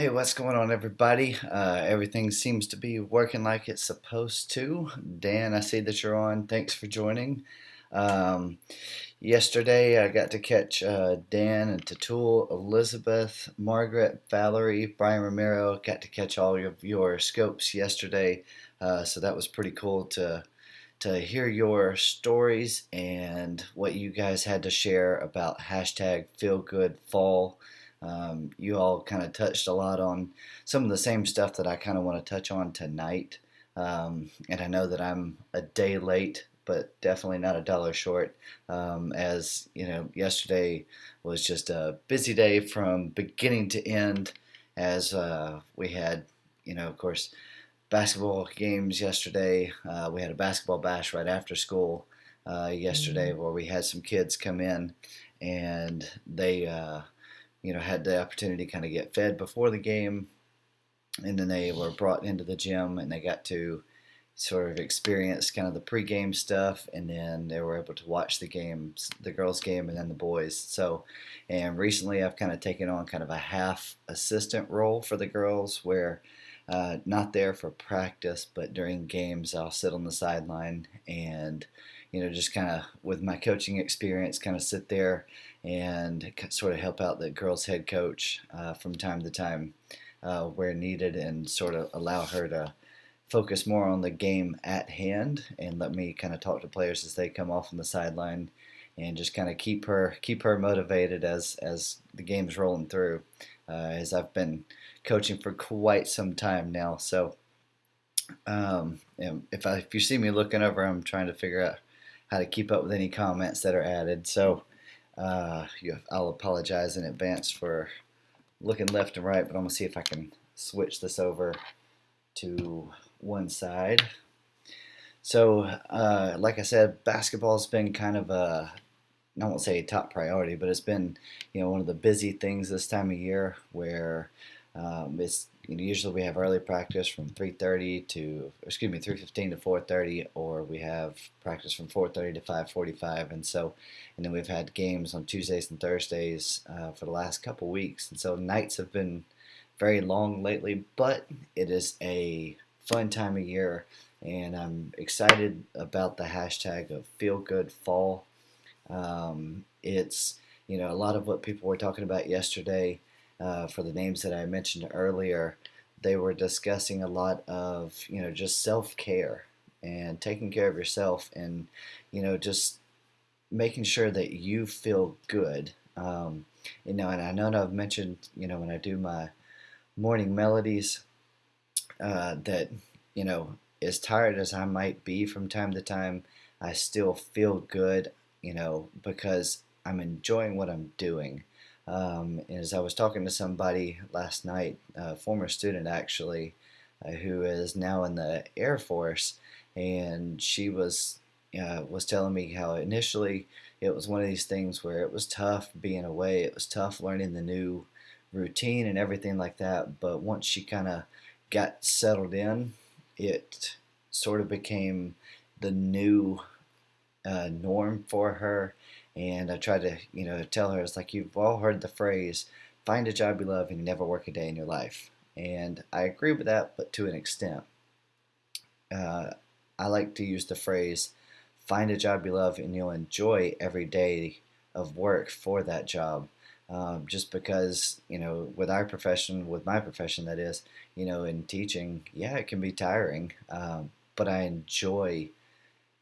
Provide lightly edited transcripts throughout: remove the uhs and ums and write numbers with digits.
Hey, what's going on, everybody? Everything seems to be working like it's supposed to. Dan, I see that you're on. Thanks for joining. Um, Yesterday, I got to catch Dan and Tatul, Elizabeth, Margaret, Valerie, Brian Romero. Got to catch all of your scopes yesterday, so that was pretty cool to hear your stories and what you guys had to share about hashtag feel good fall. You all kind of touched a lot on some of the same stuff that I kind of want to touch on tonight. And I know that I'm a day late, but definitely not a dollar short. As you know, yesterday was just a busy day from beginning to end, as we had, of course, basketball games yesterday. We had a basketball bash right after school yesterday where we had some kids come in and they, had the opportunity to kind of get fed before the game. And then they were brought into the gym and they got to sort of experience kind of the pregame stuff, and then they were able to watch the games, the girls' game, and then the boys. So, and recently I've kind of taken on kind of a half assistant role for the girls, where not there for practice, but during games I'll sit on the sideline and just kind of with my coaching experience, kind of sit there and sort of help out the girls' head coach from time to time where needed, and sort of allow her to focus more on the game at hand and let me kind of talk to players as they come off on the sideline, and just kind of keep her motivated as the game's rolling through. As I've been coaching for quite some time now, so and if you see me looking over, I'm trying to figure out how to keep up with any comments that are added. So I'll apologize in advance for looking left and right, but I'm gonna see if I can switch this over to one side. So, like I said, basketball's been kind of I won't say a top priority, but it's been, one of the busy things this time of year where it's, usually we have early practice from 3:15 to 4:30, or we have practice from 4:30 to 5:45, and then we've had games on Tuesdays and Thursdays for the last couple weeks, and so nights have been very long lately, but it is a fun time of year, and I'm excited about the hashtag of Feel Good Fall. It's a lot of what people were talking about yesterday. For the names that I mentioned earlier, they were discussing a lot of just self care and taking care of yourself, and just making sure that you feel good. And I know I've mentioned when I do my morning melodies that as tired as I might be from time to time, I still feel good, because I'm enjoying what I'm doing. As I was talking to somebody last night, a former student actually, who is now in the Air Force, and she was telling me how initially it was one of these things where it was tough being away. It was tough learning the new routine and everything like that. But once she kind of got settled in, it sort of became the new norm for her. And I tried to, tell her, it's like, you've all heard the phrase, find a job you love and you never work a day in your life. And I agree with that, but to an extent. Uh, I like to use the phrase, find a job you love and you'll enjoy every day of work for that job. Just because, with my profession, that is, in teaching, yeah, it can be tiring, but I enjoy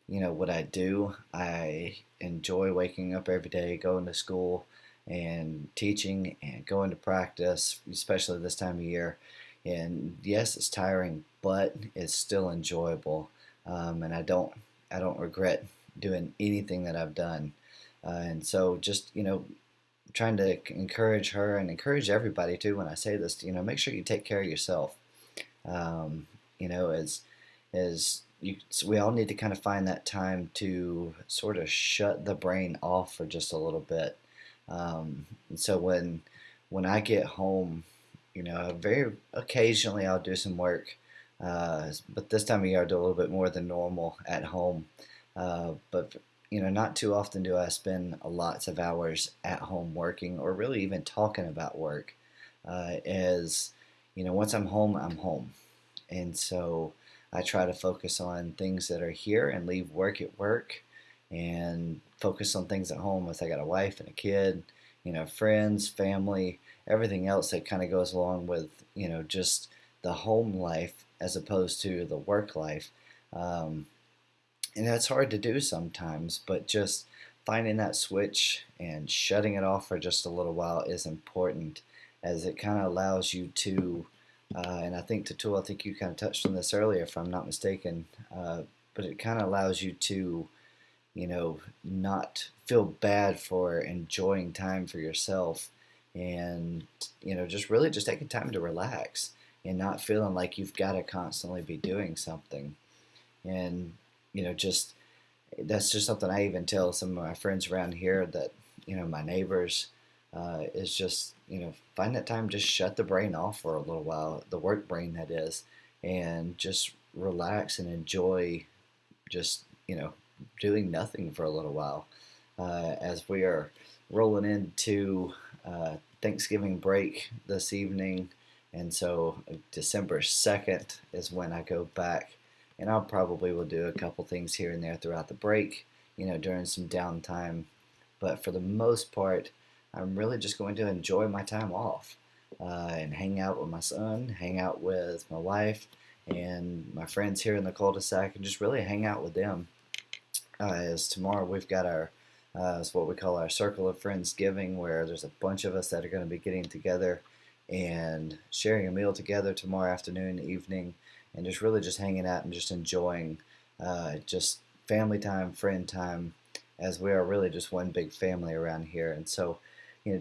what I do. I enjoy waking up every day, going to school and teaching and going to practice, especially this time of year. And yes, it's tiring, but it's still enjoyable. And I don't regret doing anything that I've done. And so just, trying to encourage her and encourage everybody too when I say this, make sure you take care of yourself. Um, as so we all need to kind of find that time to sort of shut the brain off for just a little bit. And so when I get home, very occasionally I'll do some work, but this time of year I'll do a little bit more than normal at home. But not too often do I spend lots of hours at home working or really even talking about work. As once I'm home, I'm home. And so I try to focus on things that are here and leave work at work and focus on things at home. If I got a wife and a kid, friends, family, everything else that kind of goes along with, just the home life as opposed to the work life. Um, and that's hard to do sometimes, but just finding that switch and shutting it off for just a little while is important, as it kind of allows you to, and I think Tatul, I think you kind of touched on this earlier, if I'm not mistaken, but it kind of allows you to, not feel bad for enjoying time for yourself, and, just really just taking time to relax and not feeling like you've got to constantly be doing something. And, just that's just something I even tell some of my friends around here, that, my neighbors, is just, find that time, just shut the brain off for a little while, the work brain that is, and just relax and enjoy just, doing nothing for a little while. As we are rolling into Thanksgiving break this evening, and so December 2nd is when I go back, and I'll probably will do a couple things here and there throughout the break, during some downtime. But for the most part, I'm really just going to enjoy my time off, and hang out with my son, hang out with my wife, and my friends here in the cul-de-sac, and just really hang out with them. As tomorrow we've got our it's what we call our Circle of Friends Giving, where there's a bunch of us that are going to be getting together and sharing a meal together tomorrow afternoon, evening, and just really just hanging out and just enjoying just family time, friend time, as we are really just one big family around here. And so,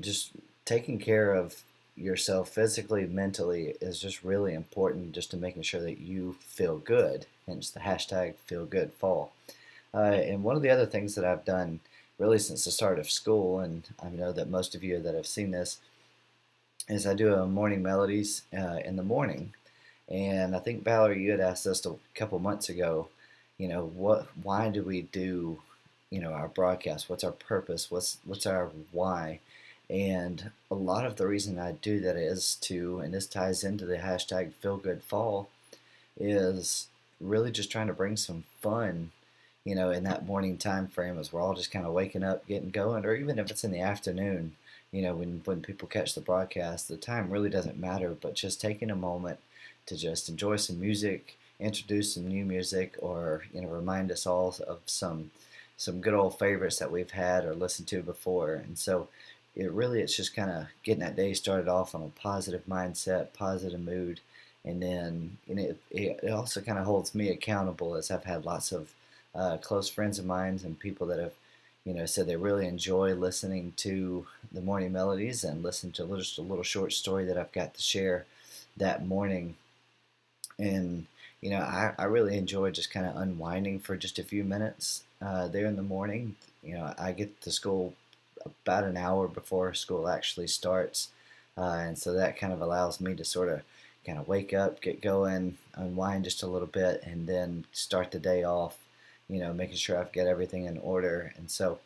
just taking care of yourself physically, mentally is just really important, just to making sure that you feel good. Hence the hashtag Feel Good Fall. And one of the other things that I've done really since the start of school, and I know that most of you that have seen this, is I do a morning melodies in the morning. And I think, Valerie, you had asked us a couple months ago, why do we do, our broadcast? What's our purpose? What's our why? And a lot of the reason I do that is to, and this ties into the hashtag Feel Good Fall, is really just trying to bring some fun, in that morning time frame, as we're all just kind of waking up, getting going, or even if it's in the afternoon, when people catch the broadcast, the time really doesn't matter, but just taking a moment to just enjoy some music, introduce some new music, or, remind us all of some good old favorites that we've had or listened to before. And so it's just kind of getting that day started off on a positive mindset, positive mood. And then, it also kind of holds me accountable, as I've had lots of close friends of mine and people that have, said they really enjoy listening to the morning melodies and listen to just a little short story that I've got to share that morning. And, I really enjoy just kind of unwinding for just a few minutes there in the morning. I get to school about an hour before school actually starts. And so that kind of allows me to sort of kind of wake up, get going, unwind just a little bit, and then start the day off, making sure I've got everything in order. And so,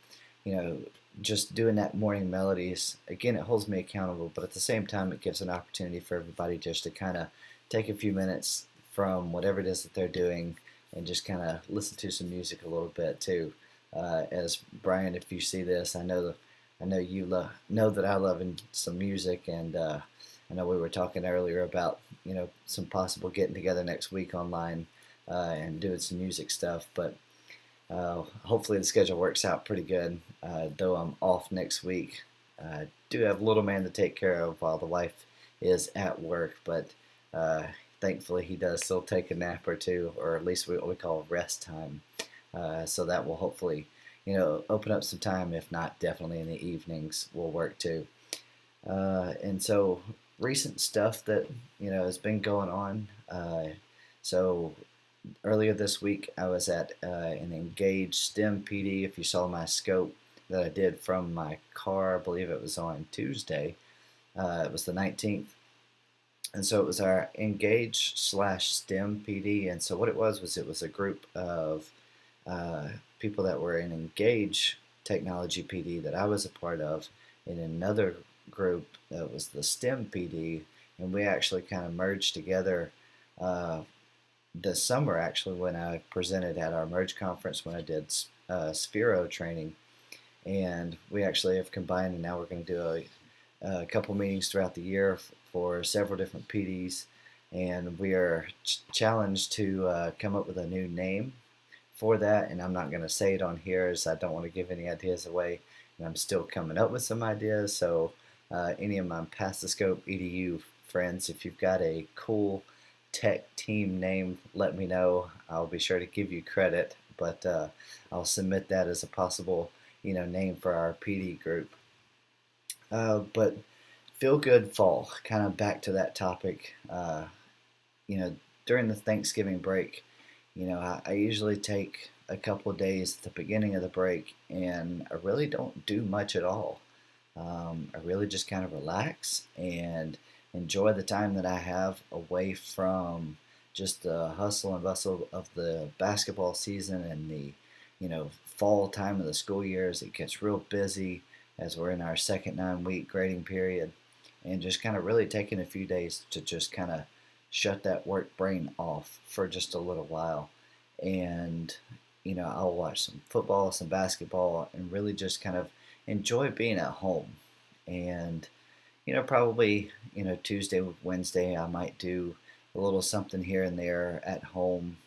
just doing that morning melodies, again, it holds me accountable, but at the same time, it gives an opportunity for everybody just to kind of take a few minutes from whatever it is that they're doing and just kind of listen to some music a little bit too. As Brian, if you see this, I know you know that I love some music, and I know we were talking earlier about, some possible getting together next week online and doing some music stuff, but hopefully the schedule works out pretty good. Though I'm off next week, I do have little man to take care of while the wife is at work, but thankfully he does still take a nap or two, or at least what we call rest time. So that will hopefully, open up some time. If not, definitely in the evenings will work too. And so recent stuff that, has been going on. So earlier this week, I was at an Engaged STEM PD. If you saw my scope that I did from my car, I believe it was on Tuesday. It was the 19th. And so it was our Engage / STEM PD. And so what it was it was a group of people that were in Engage Technology PD that I was a part of, and another group that was the STEM PD, and we actually kind of merged together uh, this summer, actually, when I presented at our merge conference when I did Sphero training. And we actually have combined, and now we're going to do a couple meetings throughout the year for several different PDs. And we are challenged to come up with a new name for that. And I'm not going to say it on here as I don't want to give any ideas away. And I'm still coming up with some ideas. So, any of my Past the Scope EDU friends, if you've got a cool tech team name, let me know. I'll be sure to give you credit, but I'll submit that as a possible name for our PD group. But feel good fall, kind of back to that topic. You know, during the Thanksgiving break, I usually take a couple of days at the beginning of the break, and I really don't do much at all. I really just kind of relax and enjoy the time that I have away from just the hustle and bustle of the basketball season and the fall time of the school year as it gets real busy as we're in our second 9-week grading period, and just kind of really taking a few days to just kind of shut that work brain off for just a little while. And I'll watch some football, some basketball, and really just kind of enjoy being at home. And probably Tuesday, Wednesday, I might do a little something here and there at home,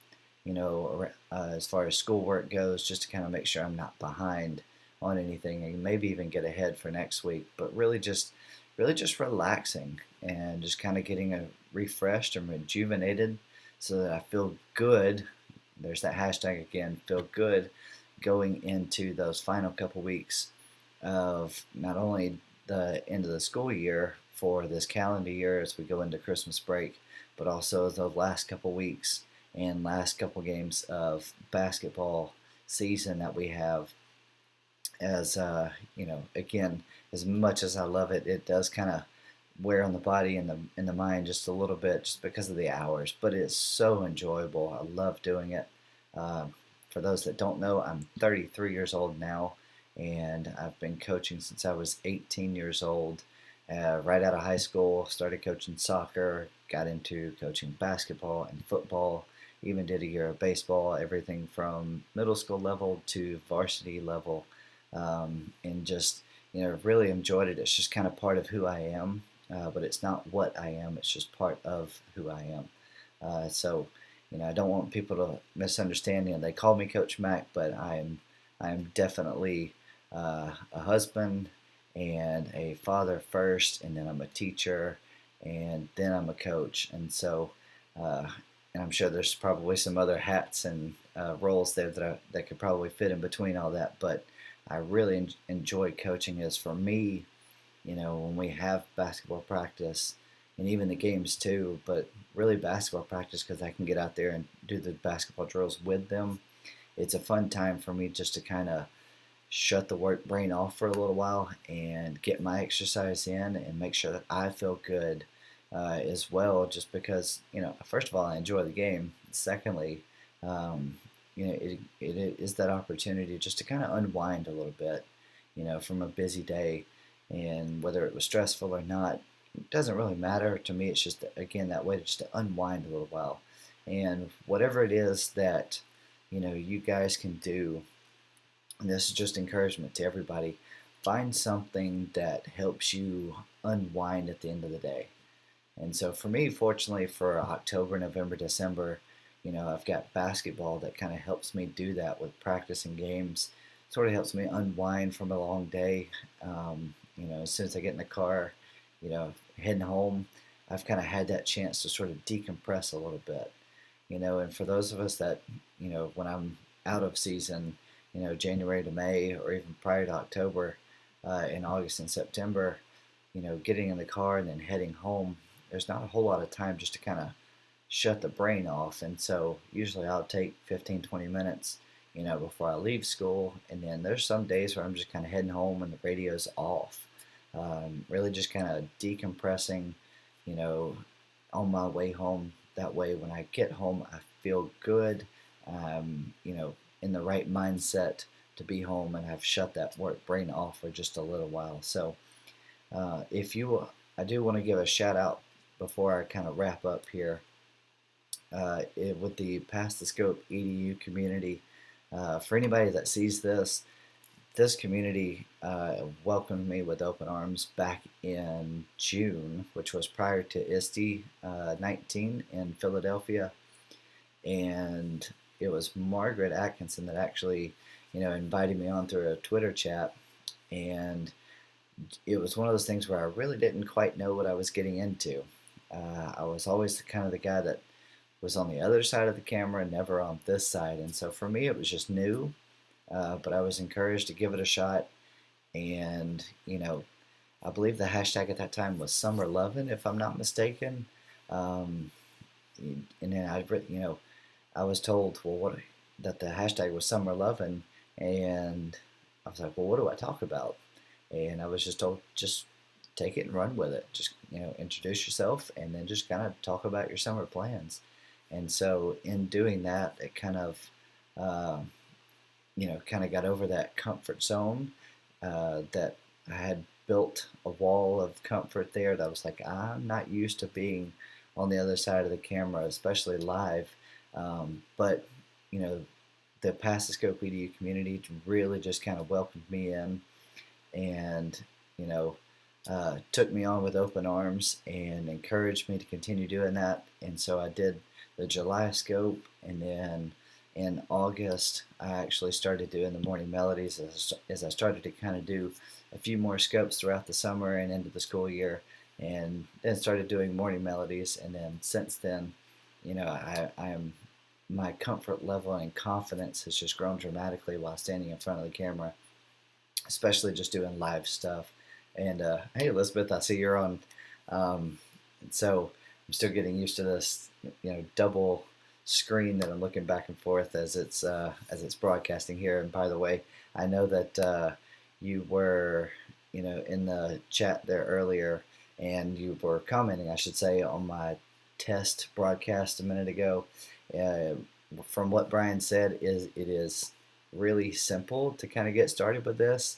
as far as schoolwork goes, just to kind of make sure I'm not behind on anything, and maybe even get ahead for next week. But really just relaxing and just kind of getting refreshed and rejuvenated, so that I feel good. There's that hashtag again, feel good, going into those final couple weeks of not only the end of the school year for this calendar year as we go into Christmas break, but also the last couple weeks and last couple games of basketball season that we have. As again, as much as I love it, it does kind of wear on the body and the mind just a little bit, just because of the hours. But it's so enjoyable. I love doing it. For those that don't know, I'm 33 years old now, and I've been coaching since I was 18 years old. Right out of high school, started coaching soccer, got into coaching basketball and football, even did a year of baseball, everything from middle school level to varsity level, and just really enjoyed it. It's just kind of part of who I am, but it's not what I am. It's just part of who I am. So I don't want people to misunderstand. They call me Coach Mac, but I'm definitely a husband and a father first, and then I'm a teacher, and then I'm a coach. And so, and I'm sure there's probably some other hats and roles there that could probably fit in between all that. But I really enjoy coaching. As for me, when we have basketball practice, and even the games too, but really basketball practice, because I can get out there and do the basketball drills with them. It's a fun time for me just to kind of shut the work brain off for a little while and get my exercise in and make sure that I feel good as well, just because, first of all, I enjoy the game. Secondly, it is that opportunity just to kind of unwind a little bit, from a busy day. And whether it was stressful or not, it doesn't really matter to me. It's just, again, that way just to unwind a little while. And whatever it is that, you guys can do, and this is just encouragement to everybody, find something that helps you unwind at the end of the day. And so for me, fortunately, for October, November, December, I've got basketball that kind of helps me do that with practice and games. Sort of helps me unwind from a long day. As soon as I get in the car, heading home, I've kind of had that chance to sort of decompress a little bit. And for those of us that, when I'm out of season, January to May, or even prior to October, in August and September, getting in the car and then heading home, there's not a whole lot of time just to kind of shut the brain off. And so usually I'll take 15, 20 minutes, before I leave school. And then there's some days where I'm just kind of heading home and the radio's off. Really just kind of decompressing, on my way home. That way when I get home, I feel good, in the right mindset to be home and have shut that work brain off for just a little while. So I do want to give a shout out before I kind of wrap up here, with the Pass the Scope EDU community, for anybody that sees this community welcomed me with open arms back in June, which was prior to ISTE 19 in Philadelphia. And it was Margaret Atkinson that actually, invited me on through a Twitter chat. And it was one of those things where I really didn't quite know what I was getting into. I was always kind of the guy that was on the other side of the camera, never on this side. And so for me, it was just new. But I was encouraged to give it a shot, and I believe the hashtag at that time was Summer Lovin', if I'm not mistaken. Um, and then I was told, that the hashtag was Summer Lovin', and I was like, well, what do I talk about? And I was just told, just take it and run with it. Just introduce yourself, and then just kind of talk about your summer plans. And so in doing that, it kind of got over that comfort zone, that I had built a wall of comfort there that I was like, I'm not used to being on the other side of the camera, especially live. But, the Pass the Scope EDU community really just kind of welcomed me in, and, took me on with open arms and encouraged me to continue doing that. And so I did the July scope, and then in August, I actually started doing the morning melodies as I started to kind of do a few more scopes throughout the summer and into the school year, and then started doing morning melodies. And then since then, I am my comfort level and confidence has just grown dramatically while standing in front of the camera, especially just doing live stuff. And hey, Elizabeth, I see you're on. So I'm still getting used to this, double screen that I'm looking back and forth as it's broadcasting here. And by the way, I know that you were in the chat there earlier, and you were commenting, I should say, on my test broadcast a minute ago. From what Brian said, it is really simple to kind of get started with this.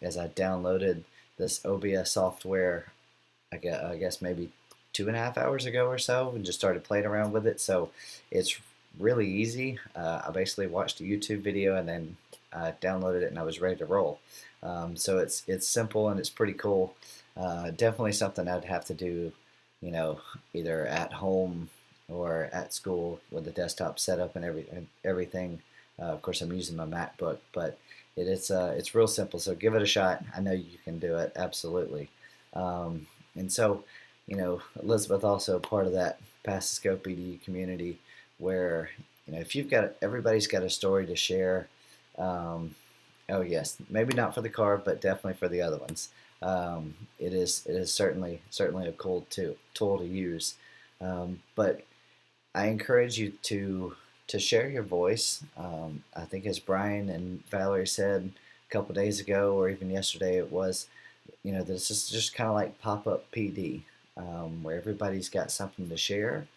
As I downloaded this OBS software, I guess maybe 2.5 hours ago or so, and just started playing around with it. So it's really easy. I basically watched a YouTube video and then I downloaded it and I was ready to roll. So it's simple and it's pretty cool. Definitely something I'd have to do, either at home or at school with the desktop setup and everything. Of course, I'm using my MacBook, but it's real simple. So give it a shot. I know you can do it, absolutely. And so, Elizabeth also a part of that Pass the Scope EDU community, where if everybody's got a story to share. Oh yes, maybe not for the car, but definitely for the other ones. It is certainly a cool tool to use. But I encourage you to share your voice. I think as Brian and Valerie said a couple days ago, or even yesterday, it was, this is just kind of like pop-up PD, where everybody's got something to share,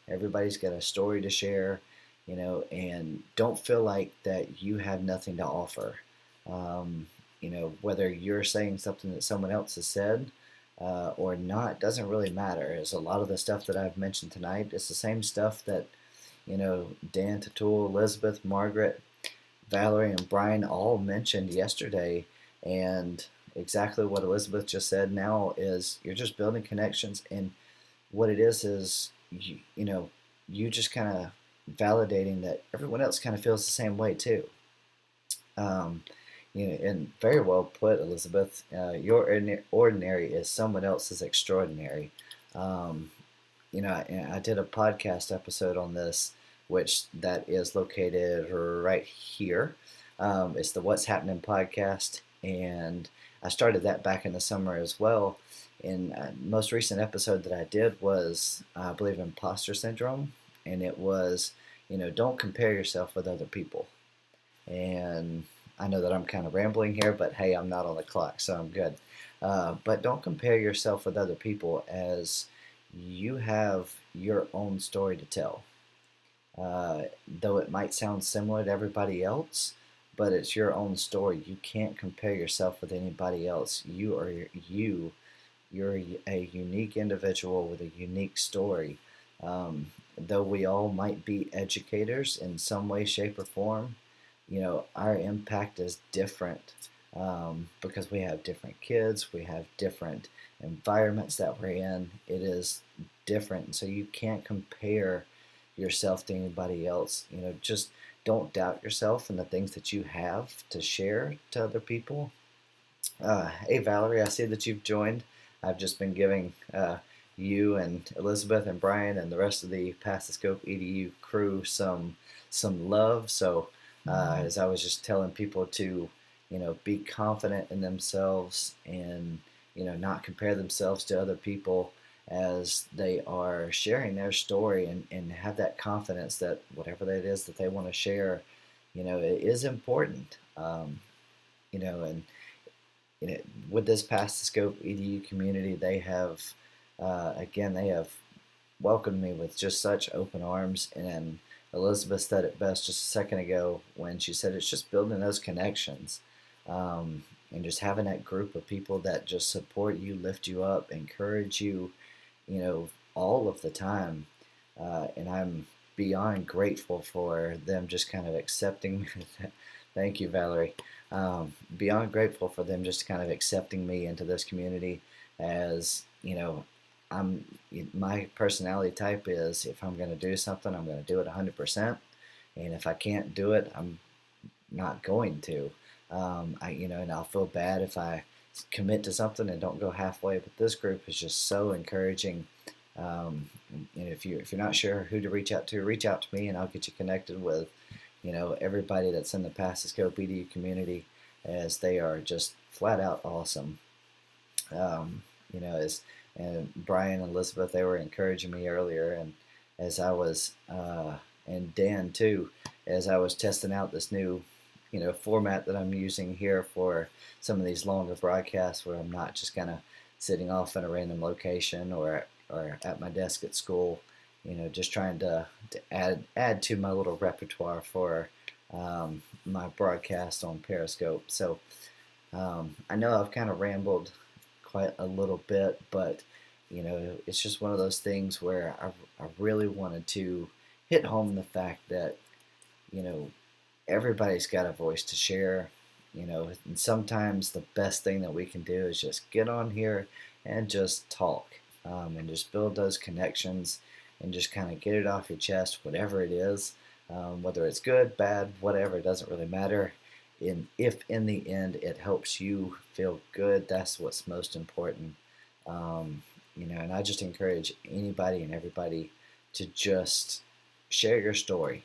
everybody's got a story to share, and don't feel like that you have nothing to offer. Whether you're saying something that someone else has said or not, doesn't really matter. As a lot of the stuff that I've mentioned tonight is the same stuff that, Dan, Tatul, Elizabeth, Margaret, Valerie, and Brian all mentioned yesterday. And exactly what Elizabeth just said now is you're just building connections, and what it is you just kind of validating that everyone else kind of feels the same way too. And very well put, Elizabeth. Your ordinary is someone else's extraordinary. I did a podcast episode on this, which that is located right here. It's the What's Happening podcast, and I started that back in the summer as well. And most recent episode that I did was, I believe, imposter syndrome, and it was, don't compare yourself with other people. And I know that I'm kind of rambling here, but hey, I'm not on the clock, so I'm good. But don't compare yourself with other people, as you have your own story to tell. Though it might sound similar to everybody else, but it's your own story. You can't compare yourself with anybody else. You are you, You're a unique individual with a unique story. Though we all might be educators in some way, shape, or form, our impact is different, because we have different kids, we have different environments that we're in. It is different, so you can't compare yourself to anybody else. Just don't doubt yourself and the things that you have to share to other people. Hey Valerie, I see that you've joined. I've just been giving you and Elizabeth and Brian and the rest of the Pass the Scope EDU crew some love. So as I was just telling people to, be confident in themselves and not compare themselves to other people as they are sharing their story, and have that confidence that whatever that is that they want to share, it is important. And you know, with this Past the Scope EDU community, they have, again, they have welcomed me with just such open arms. And Elizabeth said it best just a second ago when she said it's just building those connections, and just having that group of people that just support you, lift you up, encourage you, all of the time. And I'm beyond grateful for them just kind of accepting me. Thank you, Valerie. Beyond grateful for them just kind of accepting me into this community. As I'm my personality type is, if I'm going to do something, I'm going to do it 100%, and if I can't do it, I'm not going to. And I'll feel bad if I commit to something and don't go halfway. But this group is just so encouraging. And if you're not sure who to reach out to me, and I'll get you connected with everybody that's in the Pass the Scope EDU community, as they are just flat out awesome. As and Brian and Elizabeth, they were encouraging me earlier, and as I was, and Dan too, as I was testing out this new, format that I'm using here for some of these longer broadcasts, where I'm not just kind of sitting off in a random location or at my desk at school, just trying to add to my little repertoire for my broadcast on Periscope. So I know I've kind of rambled quite a little bit, but it's just one of those things where I really wanted to hit home the fact that everybody's got a voice to share. And sometimes the best thing that we can do is just get on here and just talk, and just build those connections, and just kind of get it off your chest, whatever it is, whether it's good, bad, whatever, it doesn't really matter. If in the end it helps you feel good, that's what's most important. And I just encourage anybody and everybody to just share your story,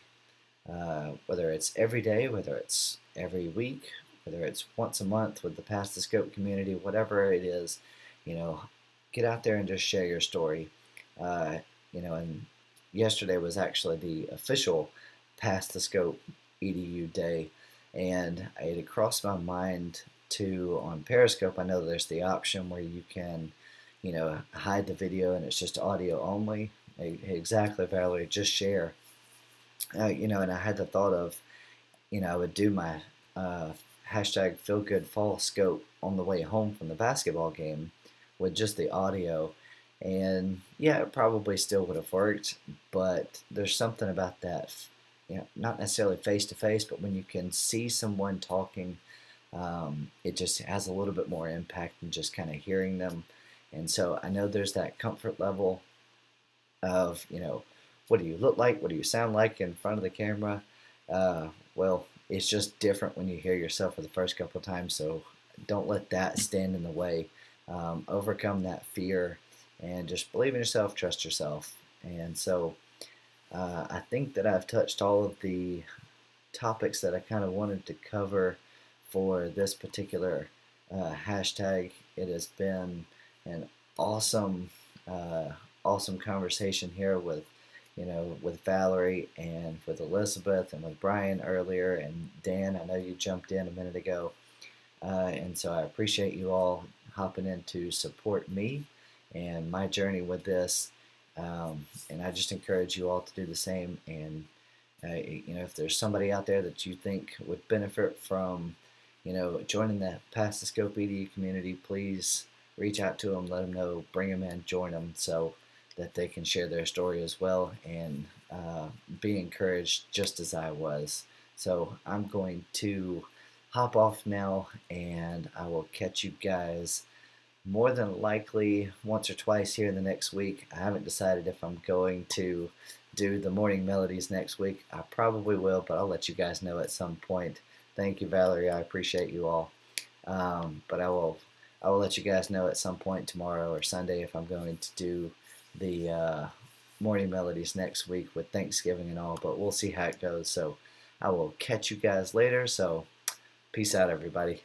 whether it's every day, whether it's every week, whether it's once a month with the Pass the Scope community, whatever it is, get out there and just share your story. And yesterday was actually the official Pass the Scope EDU day, and it had crossed my mind to, on Periscope, I know there's the option where you can, hide the video and it's just audio only. Exactly, Valerie, just share. And I had the thought of, I would do my hashtag Feel Good Fall Scope on the way home from the basketball game with just the audio. And yeah, it probably still would have worked, but there's something about that, not necessarily face to face, but when you can see someone talking, it just has a little bit more impact than just kind of hearing them. And so I know there's that comfort level of, what do you look like? What do you sound like in front of the camera? Well, it's just different when you hear yourself for the first couple of times. So don't let that stand in the way. Overcome that fear and just believe in yourself, trust yourself. And so I think that I've touched all of the topics that I kind of wanted to cover for this particular hashtag. It has been an awesome, awesome conversation here with Valerie and with Elizabeth and with Brian earlier, and Dan, I know you jumped in a minute ago. And so I appreciate you all hopping in to support me and my journey with this. And I just encourage you all to do the same. And, if there's somebody out there that you think would benefit from, joining the Pass the Scope EDU community, please reach out to them, let them know, bring them in, join them, so that they can share their story as well and be encouraged just as I was. So I'm going to hop off now, and I will catch you guys more than likely once or twice here in the next week. I haven't decided if I'm going to do the morning melodies next week. I probably will, but I'll let you guys know at some point. Thank you, Valerie. I appreciate you all. But I will let you guys know at some point tomorrow or Sunday if I'm going to do the morning melodies next week with Thanksgiving and all. But we'll see how it goes. So I will catch you guys later. So peace out, everybody.